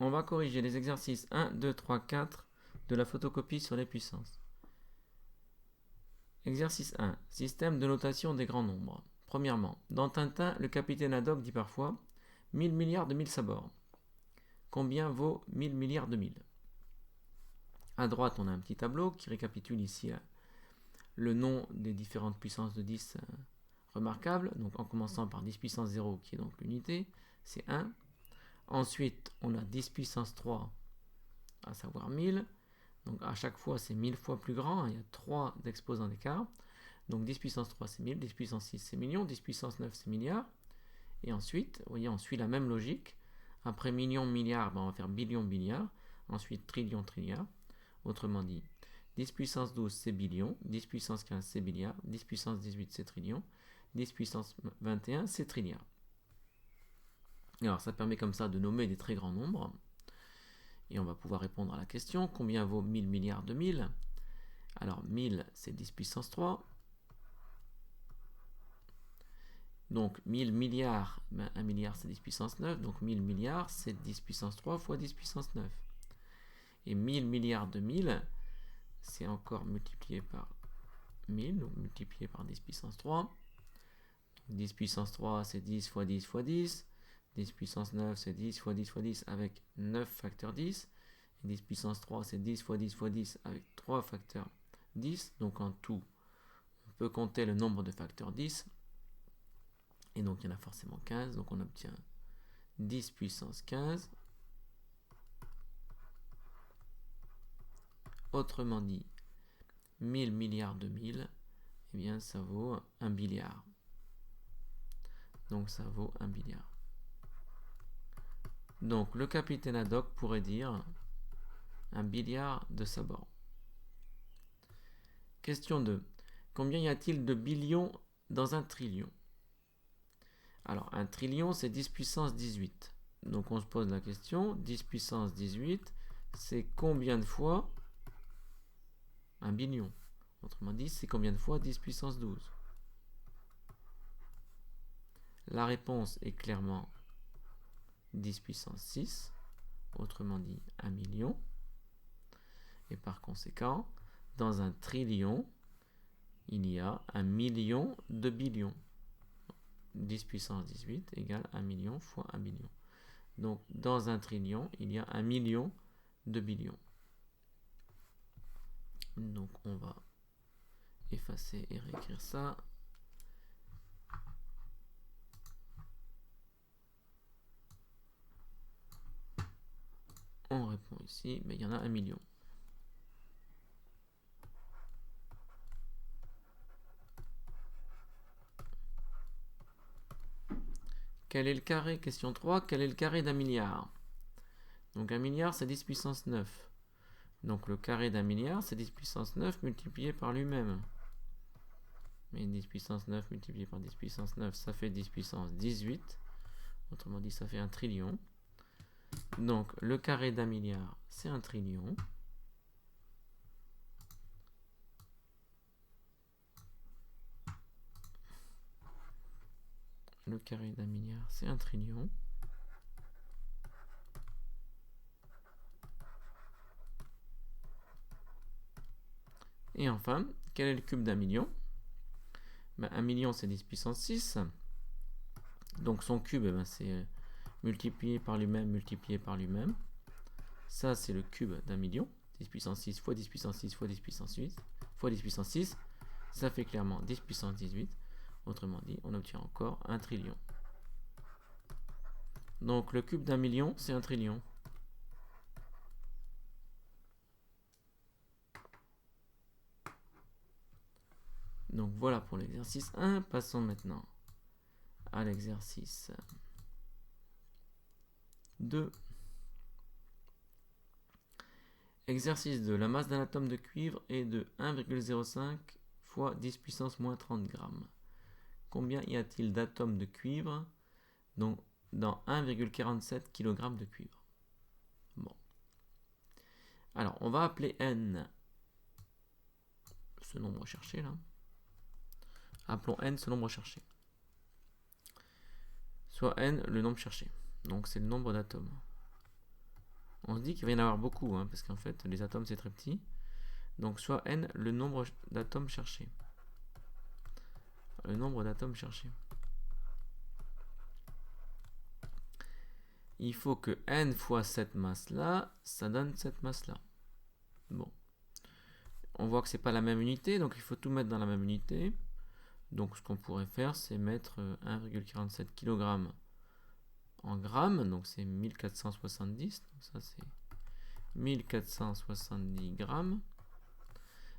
on va corriger les exercices 1, 2, 3, 4 de la photocopie sur les puissances. Exercice 1. Système de notation des grands nombres. Premièrement, dans Tintin, le capitaine Haddock dit parfois 1000 milliards de 1000 sabords. Combien vaut 1000 milliards de 1000? À droite, on a un petit tableau qui récapitule ici le nom des différentes puissances de 10 remarquables. Donc en commençant par 10 puissance 0 qui est donc l'unité, c'est 1. Ensuite, on a 10 puissance 3, à savoir 1000. Donc à chaque fois, c'est 1000 fois plus grand. Il y a 3 exposants d'écart. Donc 10 puissance 3, c'est 1000. 10 puissance 6, c'est millions. 10 puissance 9, c'est milliards. Et ensuite, vous voyez, on suit la même logique. Après millions, milliards, on va faire billions, milliards. Ensuite, trillions, trilliards. Autrement dit, 10 puissance 12, c'est billions. 10 puissance 15, c'est billiards. 10 puissance 18, c'est trillions. 10 puissance 21, c'est trilliards. Alors, ça permet comme ça de nommer des très grands nombres. Et on va pouvoir répondre à la question, combien vaut 1000 milliards de 1000? Alors, 1000, c'est 10 puissance 3. Donc, 1000 milliards, 1 milliard, c'est 10 puissance 9. Donc, 1000 milliards, c'est 10 puissance 3 fois 10 puissance 9. Et 1000 milliards de 1000, c'est encore multiplié par 1000, donc multiplié par 10 puissance 3. 10 puissance 3, c'est 10 fois 10 fois 10. 10 puissance 9, c'est 10 fois 10 fois 10 avec 9 facteurs 10. Et 10 puissance 3, c'est 10 fois 10 fois 10 avec 3 facteurs 10. Donc en tout, on peut compter le nombre de facteurs 10. Et donc il y en a forcément 15. Donc on obtient 10 puissance 15. Autrement dit, 1000 milliards de 1000, eh bien ça vaut 1 billiard. Donc ça vaut 1 billiard. Donc le capitaine Haddock pourrait dire 1 billiard de sabords. Question 2. Combien y a-t-il de billions dans un trillion? Alors un trillion, c'est 10 puissance 18. Donc on se pose la question, 10 puissance 18, c'est combien de fois un billion? Autrement dit, c'est combien de fois 10 puissance 12? La réponse est clairement 10 puissance 6, autrement dit 1 million. Et par conséquent, dans un trillion, il y a 1 million de billions. 10 puissance 18 égale 1 million fois 1 billion. Donc dans un trillion, il y a 1 million de billions. Donc on va effacer et réécrire ça. On répond ici, mais il y en a 1 million. Quel est le carré? Question 3. Quel est le carré d'un milliard? Donc 1 milliard, c'est 10 puissance 9. Donc le carré d'un milliard, c'est 10 puissance 9 multiplié par lui-même. Mais 10 puissance 9 multiplié par 10 puissance 9, ça fait 10 puissance 18. Autrement dit, ça fait 1 trillion. Donc le carré d'un milliard, c'est 1 trillion. Le carré d'un milliard, c'est 1 trillion. Et enfin, quel est le cube d'un million? 1 million, c'est 10 puissance 6. Donc son cube, c'est multiplié par lui-même, multiplié par lui-même. Ça, c'est le cube d'un million. 10 puissance 6 fois 10 puissance 6 fois 10 puissance 8 fois 10 puissance 6. Ça fait clairement 10 puissance 18. Autrement dit, on obtient encore 1 trillion. Donc le cube d'un million, c'est 1 trillion. Donc voilà pour l'exercice 1. Passons maintenant à l'exercice 2. Exercice 2. La masse d'un atome de cuivre est de 1,05 fois 10 puissance moins 30 grammes. Combien y a-t-il d'atomes de cuivre dans 1,47 kg de cuivre? Bon. Alors, on va appeler n ce nombre recherché là. Appelons n ce nombre recherché. Soit n le nombre cherché. Donc c'est le nombre d'atomes. on se dit qu'il va y en avoir beaucoup, hein, parce qu'en fait, les atomes, c'est très petit. Donc, soit n, le nombre d'atomes cherchés. Le nombre d'atomes cherchés. Il faut que n fois cette masse-là, ça donne cette masse-là. Bon. On voit que c'est pas la même unité, donc il faut tout mettre dans la même unité. Donc, ce qu'on pourrait faire, c'est mettre 1,47 kg en grammes, donc c'est 1470. Donc ça, c'est 1470 grammes.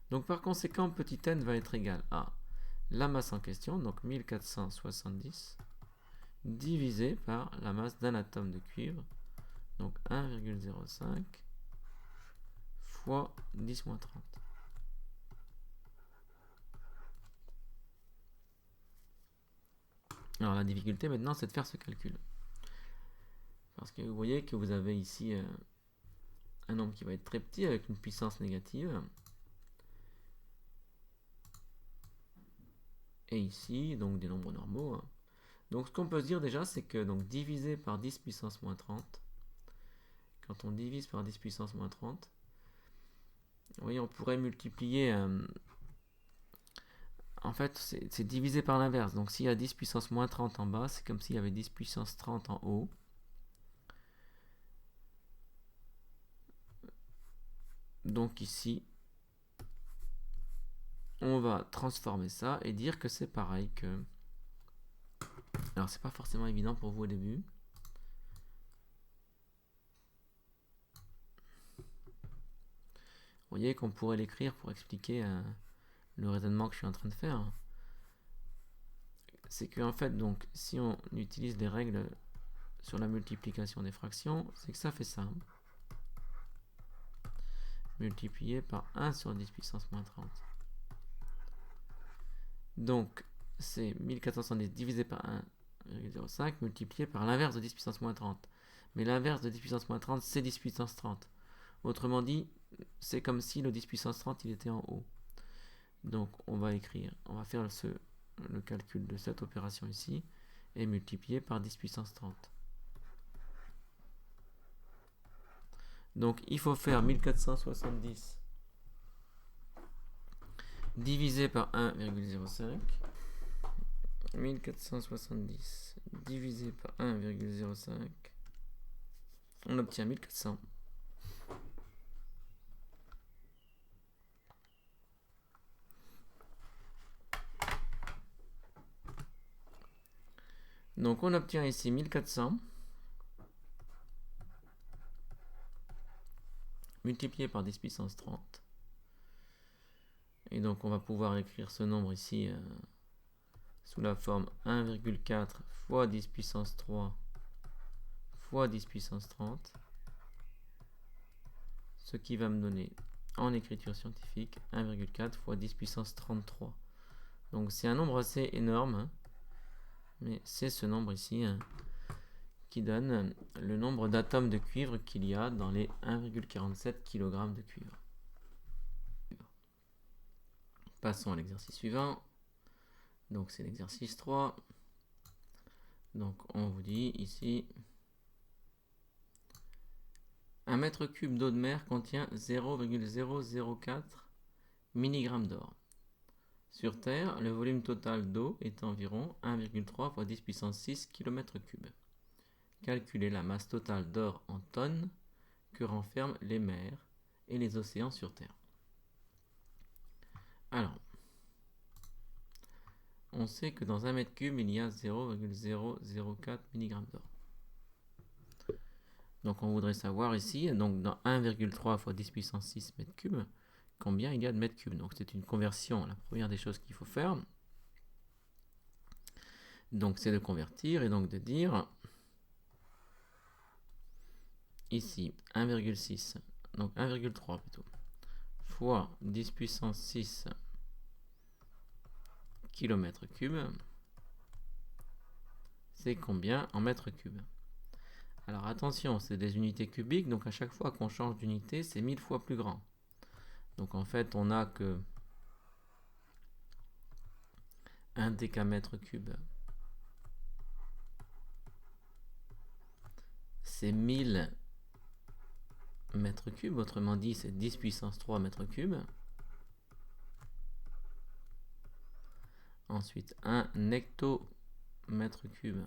Donc par conséquent, petit n va être égal à la masse en question, donc 1470, divisé par la masse d'un atome de cuivre, donc 1,05 fois 10-30. Alors la difficulté maintenant, c'est de faire ce calcul. Parce que vous voyez que vous avez ici un nombre qui va être très petit avec une puissance négative. Et ici, donc des nombres normaux. Hein. Donc ce qu'on peut se dire déjà, c'est que donc, divisé par 10 puissance moins 30, quand on divise par 10 puissance moins 30, vous voyez, on pourrait multiplier... en fait, c'est divisé par l'inverse. Donc s'il y a 10 puissance moins 30 en bas, c'est comme s'il y avait 10 puissance 30 en haut. Donc ici, on va transformer ça et dire que c'est pareil que... Alors c'est pas forcément évident pour vous au début. Vous voyez qu'on pourrait l'écrire pour expliquer le raisonnement que je suis en train de faire. C'est que en fait, donc, si on utilise les règles sur la multiplication des fractions, c'est que ça fait ça. Multiplié par 1 sur 10 puissance moins 30. Donc, c'est 1410 divisé par 1,05 multiplié par l'inverse de 10 puissance moins 30. Mais l'inverse de 10 puissance moins 30, c'est 10 puissance 30. Autrement dit, c'est comme si le 10 puissance 30, il était en haut. Donc, on va écrire, on va faire le calcul de cette opération ici et multiplier par 10 puissance 30. Donc, il faut faire 1470 divisé par 1,05. 1470 divisé par 1,05. On obtient 1400. Donc on obtient ici 1400 multiplié par 10 puissance 30. Et donc on va pouvoir écrire ce nombre ici sous la forme 1,4 fois 10 puissance 3 fois 10 puissance 30. Ce qui va me donner en écriture scientifique 1,4 fois 10 puissance 33. Donc c'est un nombre assez énorme. Hein, mais c'est ce nombre ici qui donne le nombre d'atomes de cuivre qu'il y a dans les 1,47 kg de cuivre. Passons à l'exercice suivant. Donc c'est l'exercice 3. Donc on vous dit ici, un mètre cube d'eau de mer contient 0,004 mg d'or. Sur Terre, le volume total d'eau est environ 1,3 fois 10 puissance 6 km3. Calculez la masse totale d'or en tonnes que renferment les mers et les océans sur Terre. Alors, on sait que dans un mètre cube, il y a 0,004 mg d'or. Donc on voudrait savoir ici, donc dans 1,3 fois 10 puissance 6 mètres cubes, combien il y a de mètres cubes. Donc c'est une conversion, la première des choses qu'il faut faire. Donc c'est de convertir et donc de dire ici 1,6, donc 1,3 plutôt, fois 10 puissance 6 km cubes, c'est combien en mètres cubes. Alors attention, c'est des unités cubiques, donc à chaque fois qu'on change d'unité, c'est 1000 fois plus grand. Donc en fait, on n'a que 1 décamètre cube. C'est 1000 mètres cubes, autrement dit c'est 10 puissance 3 mètres cubes. Ensuite 1 hectomètre cube,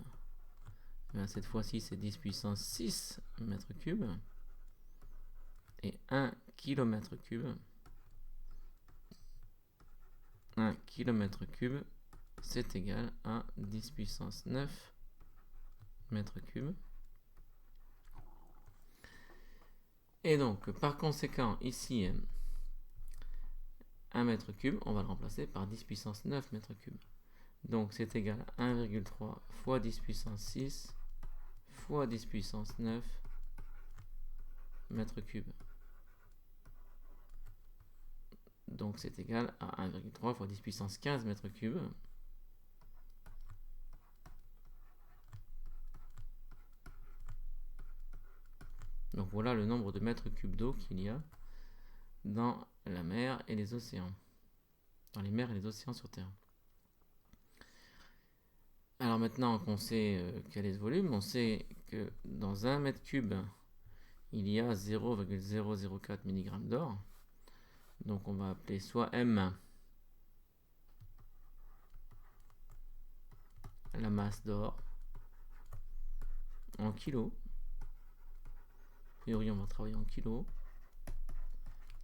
bien, cette fois-ci c'est 10 puissance 6 mètres cubes. Et 1 kilomètre cube. 1 kilomètre cube, c'est égal à 10 puissance 9 mètres cubes. Et donc, par conséquent, ici, 1 mètre cube, on va le remplacer par 10 puissance 9 mètres cubes. Donc, c'est égal à 1,3 fois 10 puissance 6 fois 10 puissance 9 mètres cubes. Donc, c'est égal à 1,3 fois 10 puissance 15 mètres cubes. Donc voilà le nombre de mètres cubes d'eau qu'il y a dans la mer et les océans. Dans les mers et les océans sur Terre. Alors maintenant qu'on sait quel est ce volume, on sait que dans 1 mètre cube, il y a 0,004 mg d'or. Donc on va appeler soit M la masse d'or en kilos. A priori, on va travailler en kilos.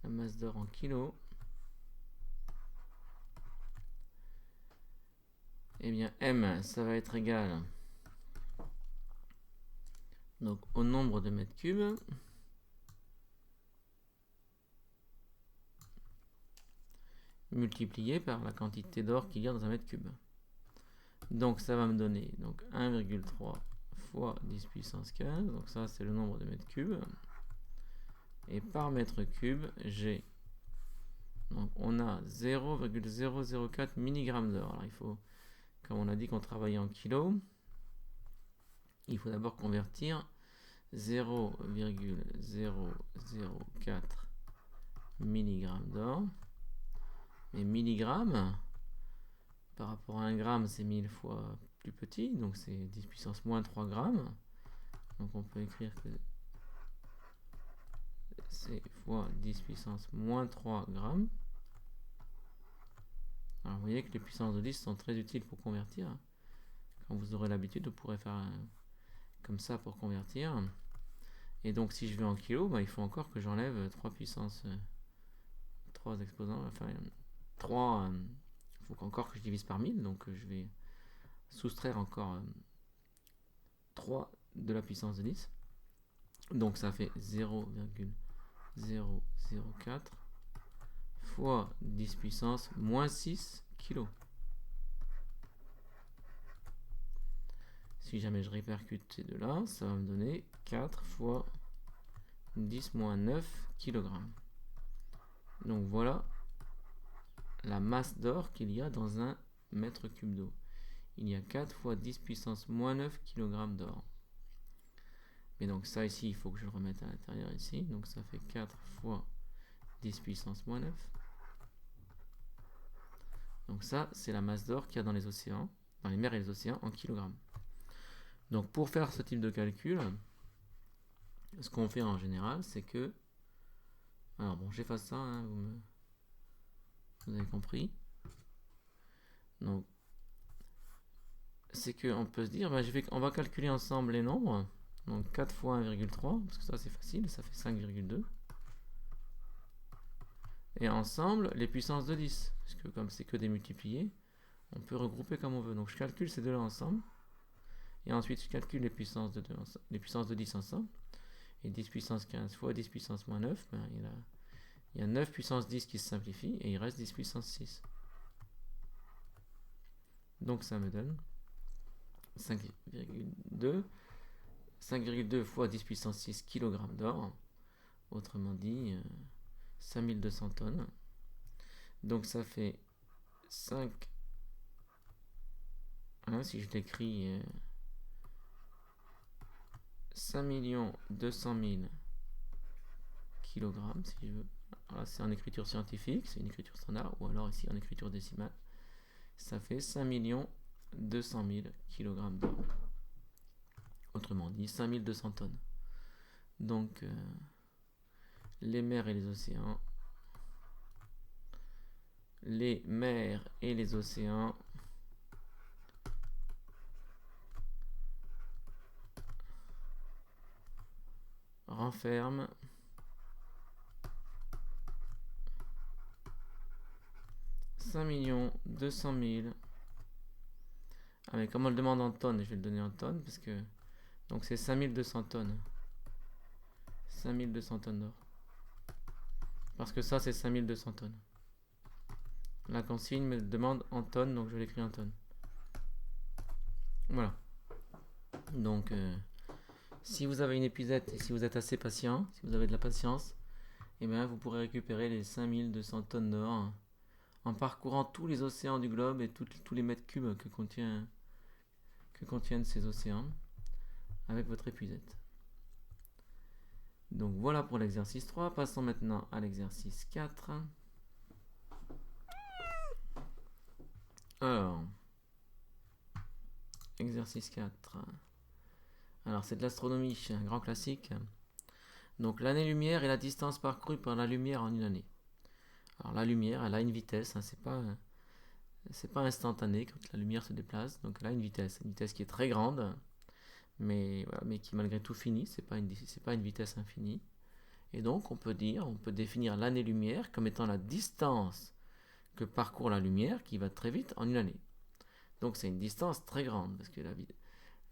La masse d'or en kilos. Eh bien, M, ça va être égal donc au nombre de mètres cubes multiplié par la quantité d'or qu'il y a dans un mètre cube. Donc ça va me donner donc 1,3 fois 10 puissance 15, donc ça c'est le nombre de mètres cubes. Et par mètre cube, j'ai, donc on a 0,004 mg d'or. Alors il faut, comme on a dit qu'on travaillait en kilos, il faut d'abord convertir 0,004 mg d'or. Mais milligrammes, par rapport à 1 gramme, c'est 1000 fois plus petit, donc c'est 10 puissance moins 3 grammes. Donc on peut écrire que c'est fois 10 puissance moins 3 grammes. Alors vous voyez que les puissances de 10 sont très utiles pour convertir. Quand vous aurez l'habitude, vous pourrez faire comme ça pour convertir. Et donc si je vais en kilos, il faut encore que j'enlève 3 puissance 3 exposants, enfin 3, il faut encore que je divise par 1000, donc je vais soustraire encore 3 de la puissance de 10. Donc ça fait 0,004 fois 10 puissance moins 6 kg. Si jamais je répercute ces deux-là, ça va me donner 4 fois 10 moins 9 kg. Donc voilà la masse d'or qu'il y a dans un mètre cube d'eau. Il y a 4 fois 10 puissance moins 9 kg d'or. Et donc ça ici, il faut que je le remette à l'intérieur ici. Donc ça fait 4 fois 10 puissance moins 9. Donc ça, c'est la masse d'or qu'il y a dans les océans, dans les mers et les océans en kilogrammes. Donc pour faire ce type de calcul, ce qu'on fait en général, c'est que... Alors bon, j'efface ça, hein, vous avez compris. Donc, c'est qu'on peut se dire, on va calculer ensemble les nombres. Donc 4 fois 1,3, parce que ça c'est facile, ça fait 5,2. Et ensemble, les puissances de 10, parce que comme c'est que des multipliés, on peut regrouper comme on veut. Donc je calcule ces deux-là ensemble. Et ensuite, je calcule les puissances de 10 ensemble. Et 10 puissance 15 fois 10 puissance moins 9, il y a 9 puissance 10 qui se simplifie, et il reste 10 puissance 6. Donc ça me donne 5,2. 5,2 fois 10 puissance 6 kg d'or. Autrement dit, 5200 tonnes. Donc ça fait 5... si je l'écris... 5 200 000 kg, si je veux. Alors c'est en écriture scientifique, c'est une écriture standard, ou alors ici en écriture décimale. Ça fait 5 200 000 kg d'or. Autrement dit, 5200 tonnes. Donc, les mers et les océans. Les mers et les océans renferment 5 200 000. Ah mais comme on le demande en tonnes, je vais le donner en tonnes parce que donc c'est 5200 tonnes. 5200 tonnes d'or. Parce que ça c'est 5200 tonnes. La consigne me demande en tonnes, donc je l'écris en tonnes. Voilà. Donc si vous avez une épuisette et si vous êtes assez patient, si vous avez de la patience, et bien vous pourrez récupérer les 5200 tonnes d'or en parcourant tous les océans du globe et tous les mètres cubes que contiennent ces océans avec votre épuisette. Donc voilà pour l'exercice 3. Passons maintenant à l'exercice 4. Alors, exercice 4. Alors c'est de l'astronomie, un grand classique. Donc l'année-lumière est la distance parcourue par la lumière en une année. Alors la lumière, elle a une vitesse, c'est pas instantané quand la lumière se déplace, donc elle a une vitesse qui est très grande, mais qui malgré tout finit, c'est pas une vitesse infinie. Et donc on peut définir l'année-lumière comme étant la distance que parcourt la lumière qui va très vite en une année. Donc c'est une distance très grande, parce que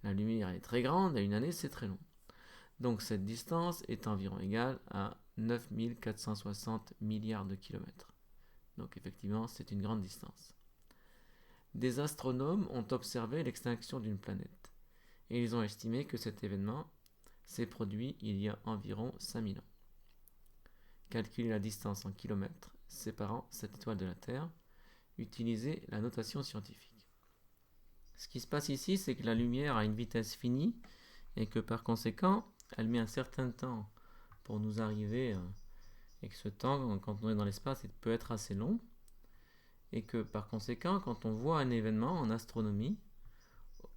la lumière est très grande et une année c'est très long. Donc cette distance est environ égale à 9460 milliards de kilomètres. Donc effectivement c'est une grande distance. Des astronomes ont observé l'extinction d'une planète et ils ont estimé que cet événement s'est produit il y a environ 5000 ans. Calculer la distance en kilomètres séparant cette étoile de la Terre. Utiliser la notation scientifique. Ce qui se passe ici, c'est que la lumière a une vitesse finie et que par conséquent, elle met un certain temps pour nous arriver et que ce temps, quand on est dans l'espace, il peut être assez long et que par conséquent, quand on voit un événement en astronomie,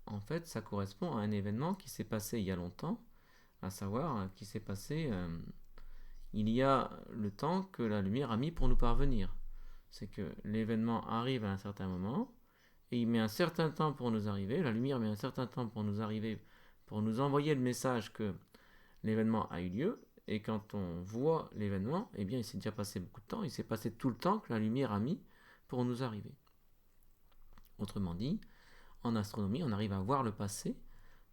en fait, ça correspond à un événement qui s'est passé il y a longtemps, à savoir qui s'est passé il y a le temps que la lumière a mis pour nous parvenir. C'est que l'événement arrive à un certain moment et il met un certain temps pour nous arriver, la lumière met un certain temps pour nous arriver, pour nous envoyer le message que l'événement a eu lieu, et quand on voit l'événement, eh bien il s'est déjà passé beaucoup de temps, il s'est passé tout le temps que la lumière a mis pour nous arriver. Autrement dit, en astronomie, on arrive à voir le passé,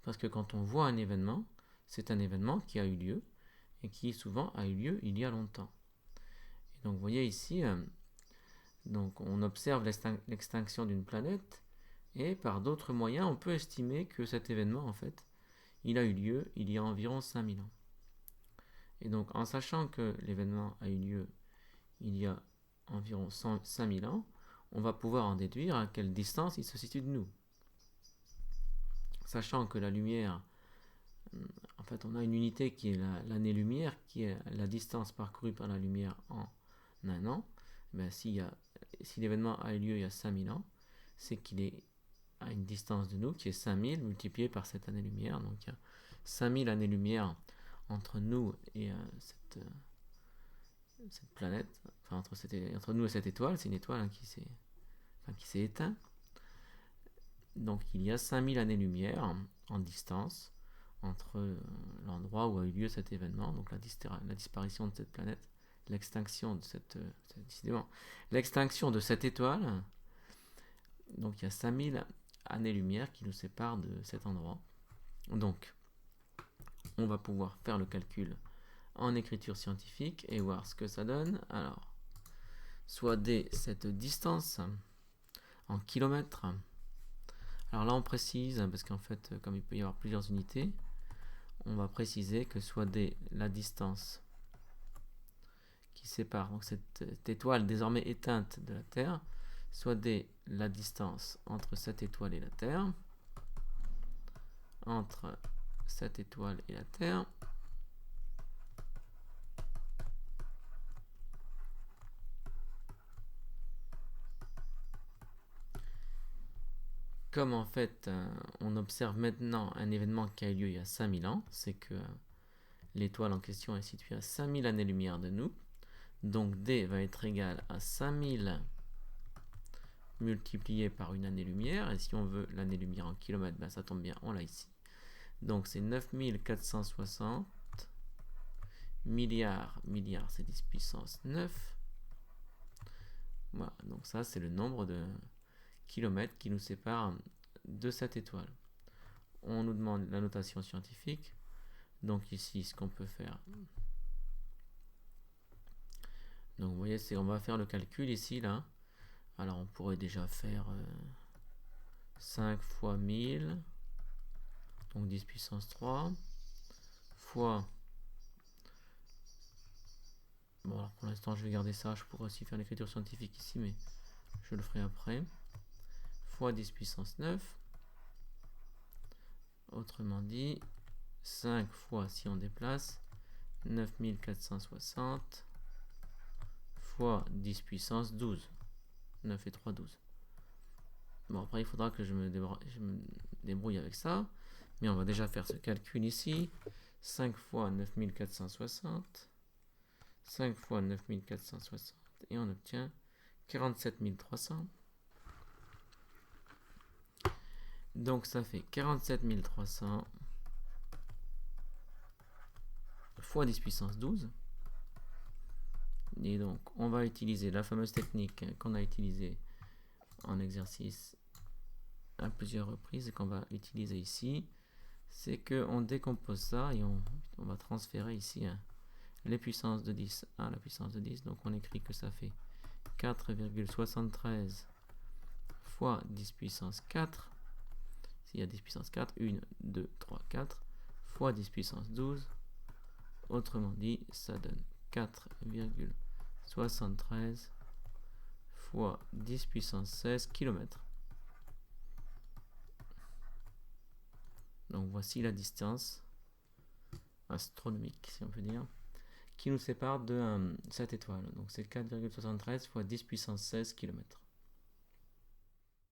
parce que quand on voit un événement, c'est un événement qui a eu lieu, et qui souvent a eu lieu il y a longtemps. Et donc vous voyez ici, donc on observe l'extinction d'une planète, et par d'autres moyens, on peut estimer que cet événement, en fait, il a eu lieu il y a environ 5000 ans. Et donc en sachant que l'événement a eu lieu il y a environ 5000 ans, on va pouvoir en déduire à quelle distance il se situe de nous. Sachant que la lumière, en fait on a une unité qui est l'année-lumière, qui est la distance parcourue par la lumière en un an, ben si l'événement a eu lieu il y a 5000 ans, c'est qu'il est à une distance de nous qui est 5000 multiplié par cette année-lumière. Donc il y a 5000 années-lumière entre nous et cette planète, enfin entre nous et cette étoile. C'est une étoile qui s'est éteinte. Donc il y a 5000 années-lumière en distance entre l'endroit où a eu lieu cet événement, donc la disparition de cette planète, l'extinction de l'extinction de cette étoile. Donc il y a 5000 années-lumière qui nous séparent de cet endroit. Donc, on va pouvoir faire le calcul en écriture scientifique et voir ce que ça donne. Alors, soit cette distance en kilomètres. Alors là, on précise, parce qu'en fait, comme il peut y avoir plusieurs unités, on va préciser que soit la distance qui sépare donc cette étoile désormais éteinte de la Terre, soit la distance entre cette étoile et la Terre, entre cette étoile et la Terre, comme en fait on observe maintenant un événement qui a eu lieu il y a 5000 ans, c'est que L'étoile en question est située à 5000 années-lumière de nous. Donc D va être égal à 5000 multiplié par une année-lumière. Et si on veut l'année-lumière en kilomètres, ben ça tombe bien, on l'a ici. Donc c'est 9460 milliards. Milliards, c'est 10 puissance 9. Voilà, donc ça c'est le nombre de kilomètres qui nous sépare de cette étoile. On nous demande la notation scientifique. Donc ici, ce qu'on peut faire. Donc vous voyez, on va faire le calcul ici, là. Alors on pourrait déjà faire 5 fois 1000. Donc 10 puissance 3. Fois... Bon, alors pour l'instant, je vais garder ça. Je pourrais aussi faire l'écriture scientifique ici, mais je le ferai après. Fois 10 puissance 9. Autrement dit, 5 fois, si on déplace, 9460 fois 10 puissance 12. 9 et 3, 12. Bon, après, il faudra que je me débrouille avec ça. Mais on va déjà faire ce calcul ici. 5 fois 9460. 5 fois 9460. Et on obtient 47300. Donc ça fait 47300 fois 10 puissance 12. Et donc on va utiliser la fameuse technique qu'on a utilisée en exercice à plusieurs reprises et qu'on va utiliser ici. C'est qu'on décompose ça et on va transférer ici les puissances de 10 à la puissance de 10. Donc on écrit que ça fait 4,73 fois 10 puissance 4. S'il y a 10 puissance 4, 1, 2, 3, 4, fois 10 puissance 12. Autrement dit, ça donne 4,73 fois 10 puissance 16 km. Donc voici la distance astronomique, si on peut dire, qui nous sépare de cette étoile. Donc c'est 4,73 fois 10 puissance 16 km.